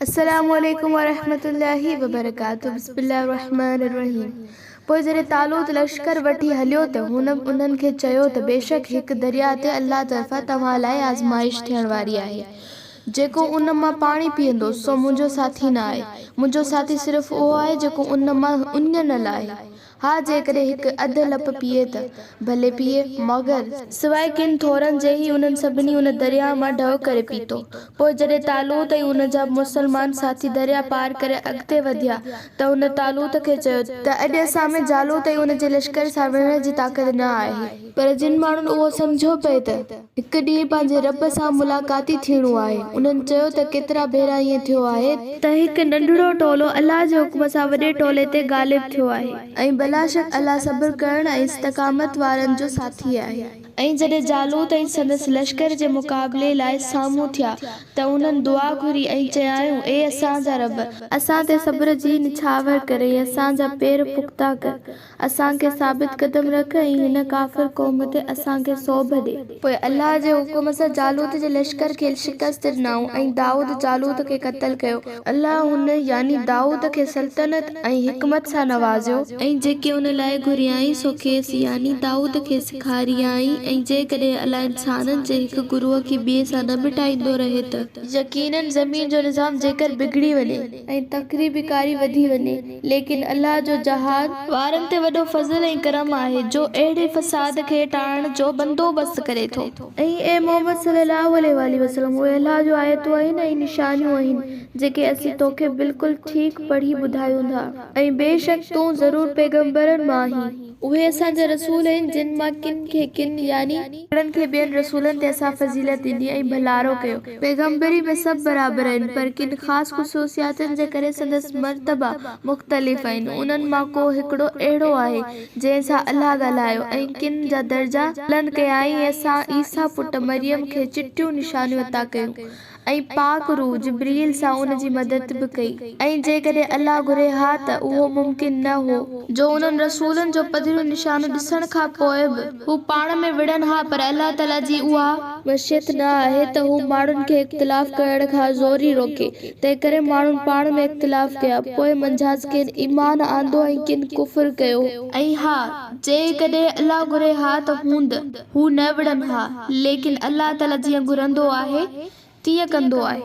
अस्सलामुअलैकुम वरहमतुल्लाहि वबरकातुहू। बिस्मिल्लाहिर्रहमानिर्रहीम। पोइ जॾहिं तालूत लश्कर वठी हलियो त उन्हनि खे चयो त बेशक हिकु दरिया ते अल्लाह तरफ़ां तव्हां लाइ आज़माइश थियण वारी आहे। जेको उन मां पाणी पीअंदो सो मुंहिंजो साथी न आहे। मुंहिंजो साथी सिर्फ़ु उहो आहे जेको उन मां उञ न लाहे। हा, जेकॾहिं हिकु अधु लप पीए त भले पीए, मगर सवाइ किन थोरनि जे ई उन्हनि सभिनी उन दरिया मां ढव करे पीतो। पोइ जॾहिं तालूत ऐं उन जा मुसलमान साथी दरिया पार करे अॻिते वधिया त उन तालूत खे चयो त अॼु असां में जालूत ऐं उन जे लश्कर सां विढ़ण जी ताक़त न आहे। पर जिन माण्हुनि उहो सम्झो पिए त हिकु ॾींहुं पंहिंजे रब सां मुलाक़ाती थियणो आहे, उन्हनि चयो त केतिरा भेरा ईअं थियो आहे त हिकु नंढड़ो टोलो अल्लाह जे हुक्म सां वॾे टोले ते गालिब थियो आहे, ऐं भलाशक अल्लाह सब्र करण ऐं इस्तक़ामत वारनि जो साथी आहे। ऐं जॾहिं जालूत ऐं संदसि लश्कर जे मुक़ाबले लाइ साम्हूं थिया त उन्हनि दुआ घुरी ऐं चयाऊं, ए असांजा रब, असां ते सब्र जी निछावर करे ऐं असांजा पेर पुख़्ता कर, असांखे साबित क़दम रख ऐं हिन काफ़िर क़ौम ते असांखे सोभ ॾे। पोइ अल्लाह जे हुक्म सां जालूत जे लश्कर खे शिकस्त ॾिनाऊं ऐं दाऊद जालूत खे क़त्ल कयो। अल्लाह हुन यानी दाऊद खे सल्तनत ऐं हिकमत सां नवाज़ियो ऐं जेके उन लाइ घुरियाई सो खेसि यानी दाऊद खे सेखारियाई। ऐं जेकॾहिं अल्लाह इंसाननि जे हिकु गुरूह खे ॿिए सां न मिटाईंदो रहे त यकीनन ज़मीन जो निज़ाम जेकर बिगड़ी वञे ऐं तक़रीबिकारी वधी वञे, लेकिन अल्लाह जो जहाद वारनि ते वॾो फज़ल ऐं करम आहे जो अहिड़े फ़साद खे टाळण जो बंदोबस्त करे थो। ऐं ए मोहम्मद सल्लल्लाहु अलैहि वसल्लम, उहे अल्लाह जो आयतूं आहिनि ऐं निशानियूं आहिनि जेके असीं तोखे बिल्कुलु ठीकु पढ़ी ॿुधायूं था। ऐं बेशक तूं ज़रूर पैगंबरनि मां आहीं। उहे असांजा रसूल आहिनि जिन मां किन खे किन यानी हिकिड़नि खे ॿियनि रसूलनि ते असां फज़ीलत ॾिनी ऐं भलारो कयो। पैगंबरी में सभु बराबरि आहिनि, पर किन ख़ासि ख़ुसूसियातनि जे करे संदसि मर्तबा मुख़्तलिफ़ आहिनि। उन्हनि मां को हिकिड़ो अहिड़ो आहे जंहिं सां अल्लाह ॻाल्हायो ऐं किन जा दर्जा बुलंद कयाई ऐं असां ईसा पुट मरियम खे चिटियूं निशानियूं अता कयूं ऐं पाक रूह जिब्रील सां उन जी मदद बि कई। ऐं जेकॾहिं अल्लाह घुरे हा त उहो मुमकिन न हो जो उन्हनि रसूलनि जो पधिरियूं निशानियूं ॾिसण खां पोइ बि हू पाण में विढ़नि हा, पर अल्लाह ताला जी उहा मशियत न आहे त हू माण्हुनि खे इख़्तिलाफ़ करण खां ज़ोरी रोके। तंहिं करे माण्हुनि पाण में इख़्तिलाफ़ कया, पोइ मंझांसि किन ईमान आंदो ऐं किन कुफ़्र कयो। ऐं हा, जेकॾहिं अल्लाह घुरे हा त हूंद हू न विढ़नि हा, लेकिन अल्लाह ताला जीअं घुरंदो आहे तीअं कंदो आहे।